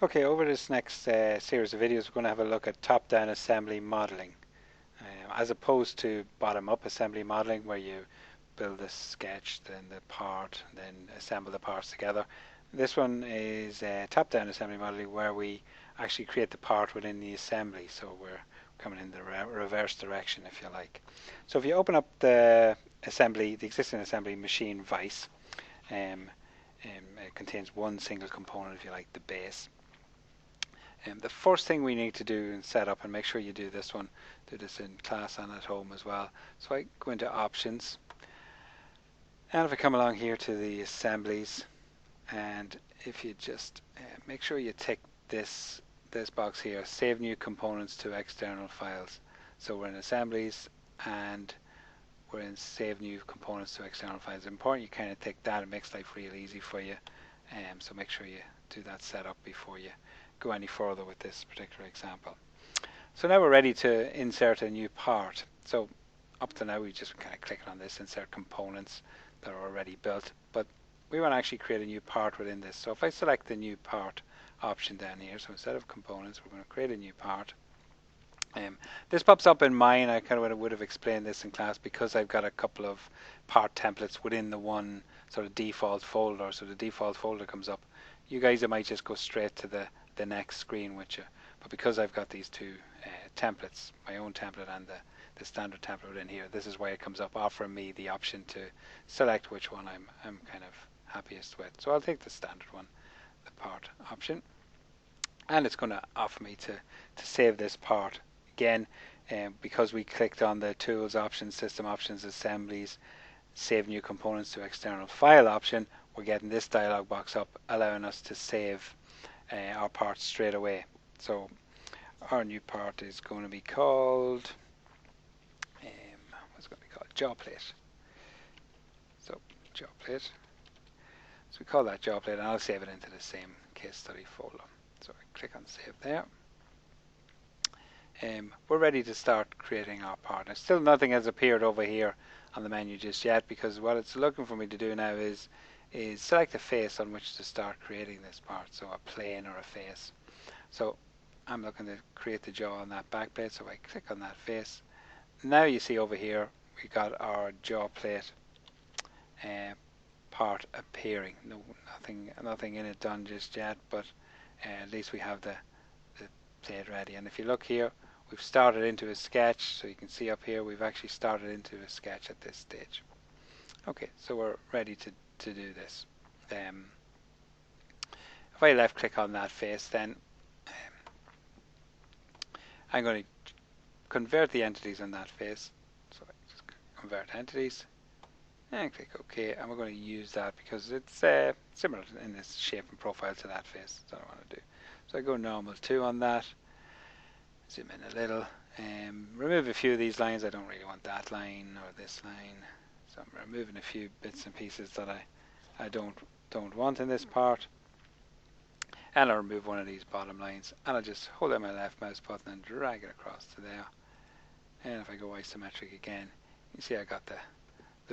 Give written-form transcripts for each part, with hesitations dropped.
Okay, over this next series of videos, we're going to have a look at top-down assembly modeling, as opposed to bottom-up assembly modeling, where you build a sketch, then the part, then assemble the parts together. This one is top-down assembly modeling, where we actually create the part within the assembly. So we're coming in the reverse direction, if you like. So if you open up the existing assembly machine vise, it contains one single component, if you like, the base. The first thing we need to do and set up, and make sure you do this one, do this in class and at home as well. So I go into options, and if I come along here to the assemblies, and if you just make sure you tick this box here, save new components to external files. So we're in assemblies and we're in save new components to external files. It's important you kind of tick that. It makes life real easy for you. So make sure you do that setup before you go any further with this particular example. So now we're ready to insert a new part. So up to now we just kind of clicking on this, insert components that are already built, but we want to actually create a new part within this. So if I select the new part option down here, so instead of components, we're going to create a new part. This pops up in mine. I kind of would have explained this in class because I've got a couple of part templates within the one sort of default folder. So the default folder comes up. You guys, might just go straight to the next screen with you. But because I've got these two templates, my own template and the standard template within here, this is why it comes up offering me the option to select which one I'm kind of happiest with. So I'll take the standard one, the part option, and it's going to offer me to save this part. Again, because we clicked on the tools options, system options, assemblies, save new components to external file option, we're getting this dialog box up allowing us to save our parts straight away. So our new part is going to be called what's it going to be called? Jaw plate. So jaw plate. So we call that jaw plate, and I'll save it into the same case study folder. So I click on save there. We're ready to start creating our part. Now, still nothing has appeared over here on the menu just yet, because what it's looking for me to do now is select a face on which to start creating this part, so a plane or a face. So I'm looking to create the jaw on that back plate, so I click on that face. Now you see over here we got our jaw plate part appearing. Nothing in it done just yet, but at least we have the plate ready. And if you look here, we've started into a sketch, so you can see up here we've actually started into a sketch at this stage. Okay, so we're ready to do this. If I left click on that face, then I'm going to convert the entities on that face. So I just convert entities and click OK, and we're going to use that because it's similar in this shape and profile to that face. That's what I want to do. So I go normal 2 on that, zoom in a little, remove a few of these lines. I don't really want that line or this line, so I'm removing a few bits and pieces that I don't want in this part, and I'll remove one of these bottom lines, and I'll just hold down my left mouse button and drag it across to there. And if I go isometric again, you see I got the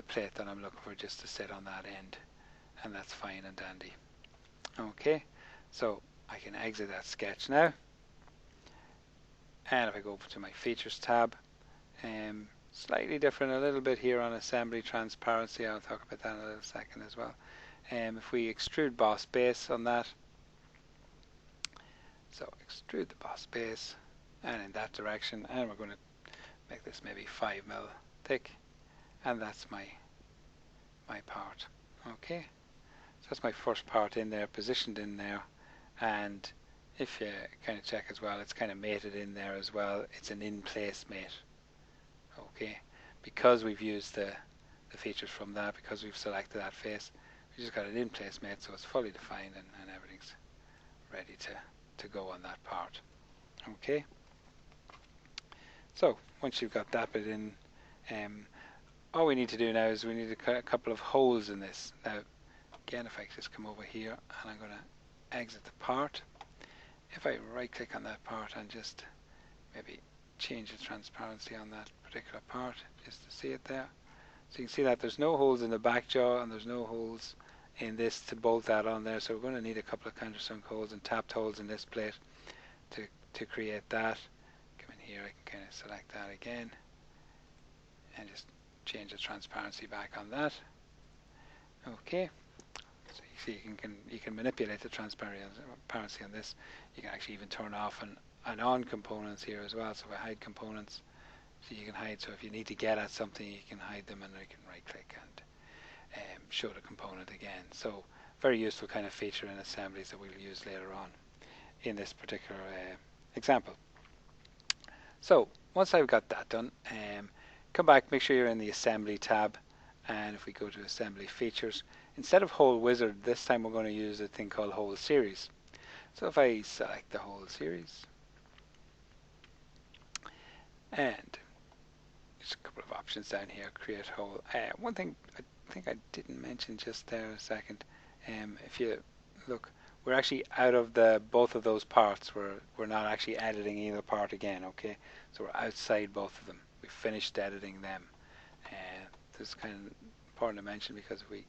plate that I'm looking for just to sit on that end, and that's fine and dandy. Okay, so I can exit that sketch now, and if I go over to my features tab, slightly different a little bit here on assembly transparency. I'll talk about that in a little second as well. If we extrude boss base on that, so extrude the boss base and in that direction, and we're going to make this maybe 5 mil thick, and that's my part. Okay, so that's my first part in there, positioned in there, and if you kind of check as well, it's kind of mated in there as well. It's an in-place mate. Okay, because we've used the features from that, because we've selected that face, we just got an in-place mate, so it's fully defined and everything's ready to go on that part. Okay, so once you've got that bit in, all we need to do now is we need a couple of holes in this. Now again, if I just come over here and I'm going to exit the part, if I right click on that part and just maybe change the transparency on that particular part just to see it there, so you can see that there's no holes in the back jaw and there's no holes in this to bolt that on there, so we're going to need a couple of countersunk holes and tapped holes in this plate to create that. Come in here, I can kind of select that again and just change the transparency back on that. Okay, so you see you can manipulate the transparency on this. You can actually even turn off and on components here as well. So if I hide components, so you can hide. So if you need to get at something, you can hide them, and you can right click and show the component again. So very useful kind of feature in assemblies that we'll use later on in this particular example. So once I've got that done, come back, make sure you're in the assembly tab, and if we go to assembly features, instead of hole wizard, this time we're going to use a thing called hole series. So if I select the hole series, and there's a couple of options down here, create hole. One thing I think I didn't mention just there a second, if you look, we're actually out of both of those parts. We're not actually editing either part again, okay? So we're outside both of them. We've finished editing them. This is kind of important to mention because if we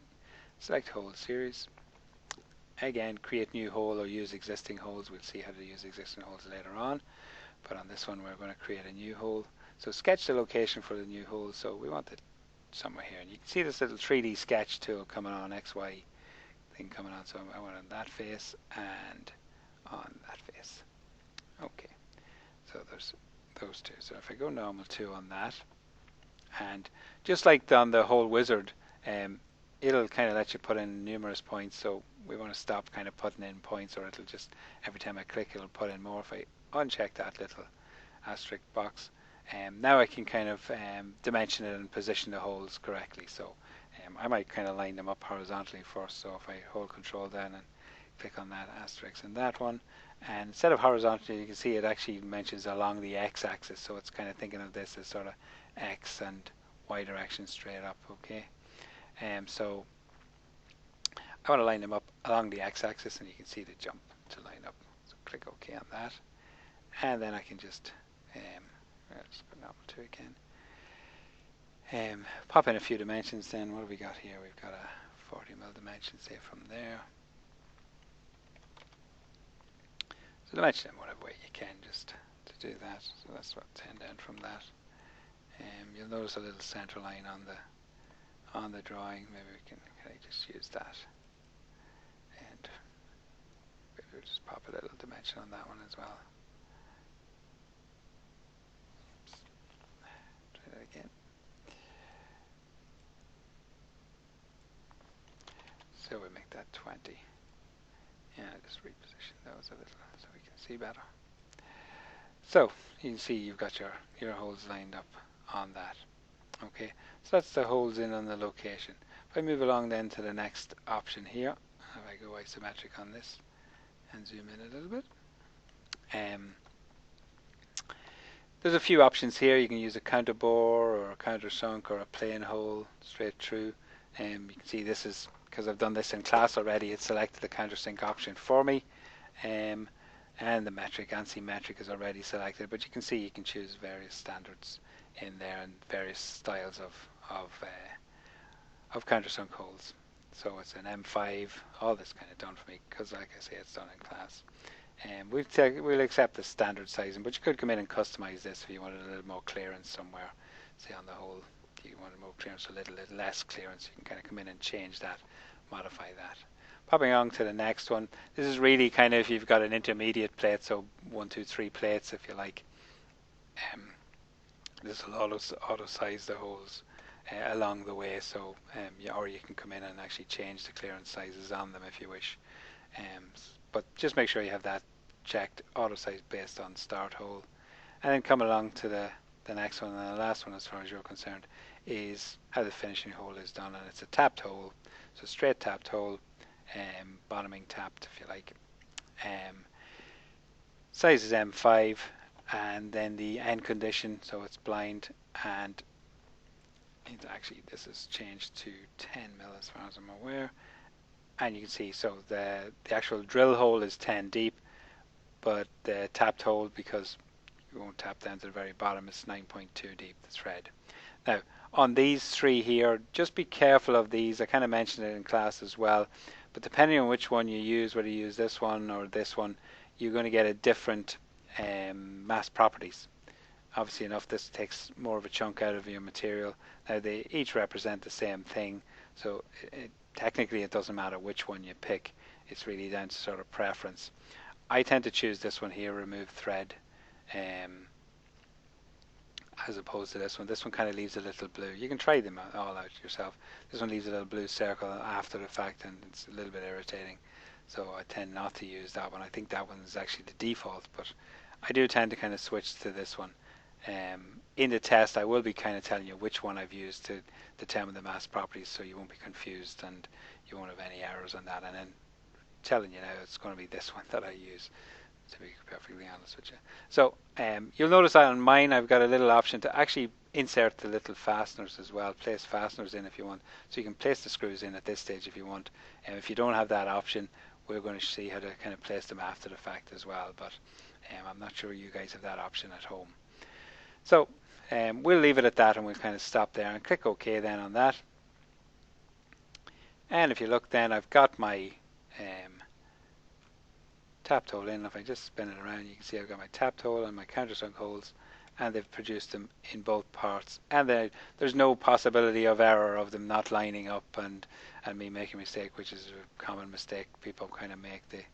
select hole series, again, create new hole or use existing holes. We'll see how to use existing holes later on. But on this one, we're going to create a new hole. So sketch the location for the new hole. So we want it somewhere here. And you can see this little 3D sketch tool coming on, XY thing coming on. So I want on that face and on that face. Okay. So there's those two. So if I go normal 2 on that, and just like on the hole wizard, it'll kind of let you put in numerous points. So we want to stop kind of putting in points, or it'll just, every time I click, it'll put in more. If I uncheck that little asterisk box, now I can kind of dimension it and position the holes correctly. So I might kind of line them up horizontally first. So if I hold control down and click on that asterisk and that one, and instead of horizontally, you can see it actually mentions along the x-axis. So it's kind of thinking of this as sort of x and y direction straight up. Okay, so I want to line them up along the x-axis, and you can see the jump to line up. So click OK on that, and then I can just let's go normal 2 again. Pop in a few dimensions. Then what have we got here? We've got a 40mm dimension, say from there. So dimension in whatever way you can, just to do that. So that's about 10 down from that. You'll notice a little center line on the drawing. Maybe we can just use that, and maybe we'll just pop a little dimension on that one as well. Oops. Try that again. So we make that 20. Yeah, just reposition those a little so we can see better. So you can see you've got your holes lined up on that. Okay, so that's the holes in on the location. If I move along then to the next option here, if I go isometric on this and zoom in a little bit, there's a few options here. You can use a counter bore or a countersunk or a plain hole straight through. You can see this is, because I've done this in class already, it selected the countersink option for me, and the metric and metric is already selected, but you can see you can choose various standards in there and various styles of countersunk holes. So it's an M5, all this kind of done for me because, like I say, it's done in class. We'll accept the standard sizing, but you could come in and customize this if you wanted a little more clearance somewhere. Say on the hole, you wanted more clearance, a little less clearance, you can kind of come in and change that, modify that. Popping on to the next one, this is really kind of if you've got an intermediate plate, so 1, 2, 3 plates if you like. This will auto size the holes along the way, so or you can come in and actually change the clearance sizes on them if you wish. But just make sure you have that checked, auto size based on start hole. And then come along to the next one, and the last one as far as you're concerned is how the finishing hole is done, and it's a tapped hole, so straight tapped hole, bottoming tapped if you like. Size is M5, and then the end condition, so it's blind, and actually this is changed to 10mm as far as I'm aware. And you can see, so the actual drill hole is 10 deep, but the tapped hole, because you won't tap down to the very bottom, is 9.2 deep, the thread. Now, on these three here, just be careful of these. I kind of mentioned it in class as well, but depending on which one you use, whether you use this one or this one, you're going to get a different mass properties. Obviously enough, this takes more of a chunk out of your material. Now they each represent the same thing, so technically it doesn't matter which one you pick. It's really down to sort of preference. I tend to choose this one here, remove thread, as opposed to this one. This one kind of leaves a little blue. You can try them all out yourself. This one leaves a little blue circle after the fact, and it's a little bit irritating. So I tend not to use that one. I think that one is actually the default, but I do tend to kind of switch to this one. In the test, I will be kind of telling you which one I've used to determine the mass properties, so you won't be confused and you won't have any errors on that. And then telling you now it's going to be this one that I use, to be perfectly honest with you. So you'll notice that on mine I've got a little option to actually insert the little fasteners as well, place fasteners in if you want. So you can place the screws in at this stage if you want. And if you don't have that option, we're going to see how to kind of place them after the fact as well. But I'm not sure you guys have that option at home. So we'll leave it at that, and we'll kind of stop there and click OK then on that. And if you look then, I've got my tap tool in. If I just spin it around, you can see I've got my tap tool and my countersunk holes, and they've produced them in both parts. And there's no possibility of error of them not lining up and me making a mistake, which is a common mistake people kind of make. They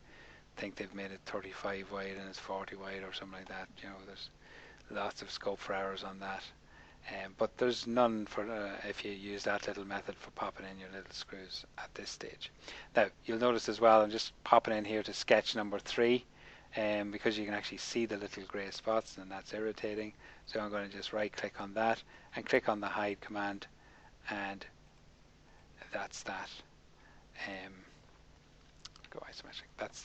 think they've made it 35 wide and it's 40 wide or something like that. You know, there's lots of scope for errors on that. But there's none for if you use that little method for popping in your little screws at this stage. Now you'll notice as well, I'm just popping in here to sketch number 3, because you can actually see the little grey spots, and that's irritating. So I'm going to just right click on that and click on the hide command, and that's that. Go isometric. That's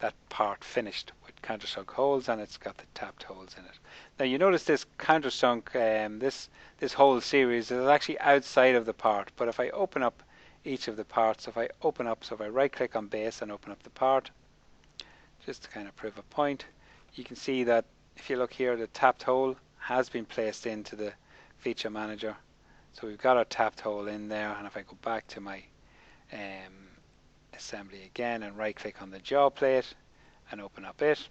that part finished with countersunk holes, and it's got the tapped holes in it. Now you notice this countersunk, this whole series is actually outside of the part, but if I open up each of the parts, if I right click on base and open up the part, just to kind of prove a point, you can see that if you look here, the tapped hole has been placed into the feature manager. So we've got our tapped hole in there, and if I go back to my assembly again and right click on the jaw plate and open up it,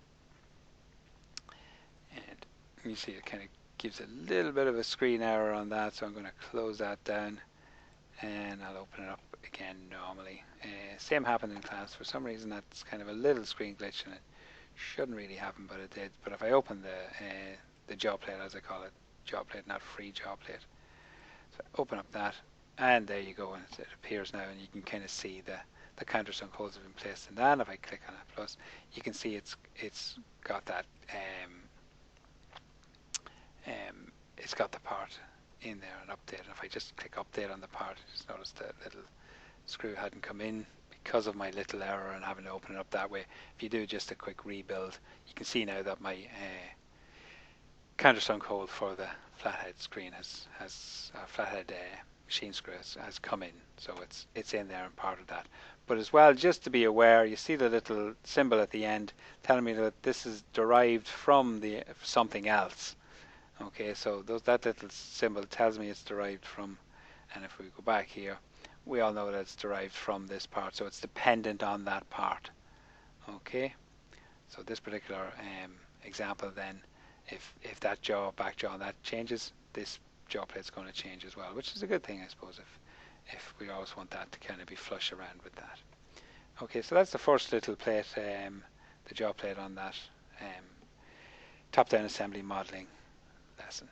and you see it kind of gives a little bit of a screen error on that, so I'm going to close that down and I'll open it up again normally. Same happened in class. For some reason that's kind of a little screen glitch, and it shouldn't really happen, but it did. But if I open the jaw plate, as I call it, jaw plate, not free jaw plate, so I open up that, and there you go, and it appears now, and you can kind of see the countersunk holes have been placed in that. And if I click on it plus, you can see it's got that it's got the part in there and update. And if I just click update on the part, just notice the little screw hadn't come in because of my little error and having to open it up that way. If you do just a quick rebuild, you can see now that my countersunk hole for the flathead screen has flathead machine screw has come in, so it's in there and part of that. But as well, just to be aware, you see the little symbol at the end telling me that this is derived from something else. Okay, so that little symbol tells me it's derived from, and if we go back here, we all know that it's derived from this part, so it's dependent on that part. Okay, so this particular example then, if that back jaw, that changes, this jaw plate's going to change as well, which is a good thing, I suppose, if we always want that to kind of be flush around with that. Okay, so that's the first little plate, the jaw plate on that top-down assembly modeling lesson.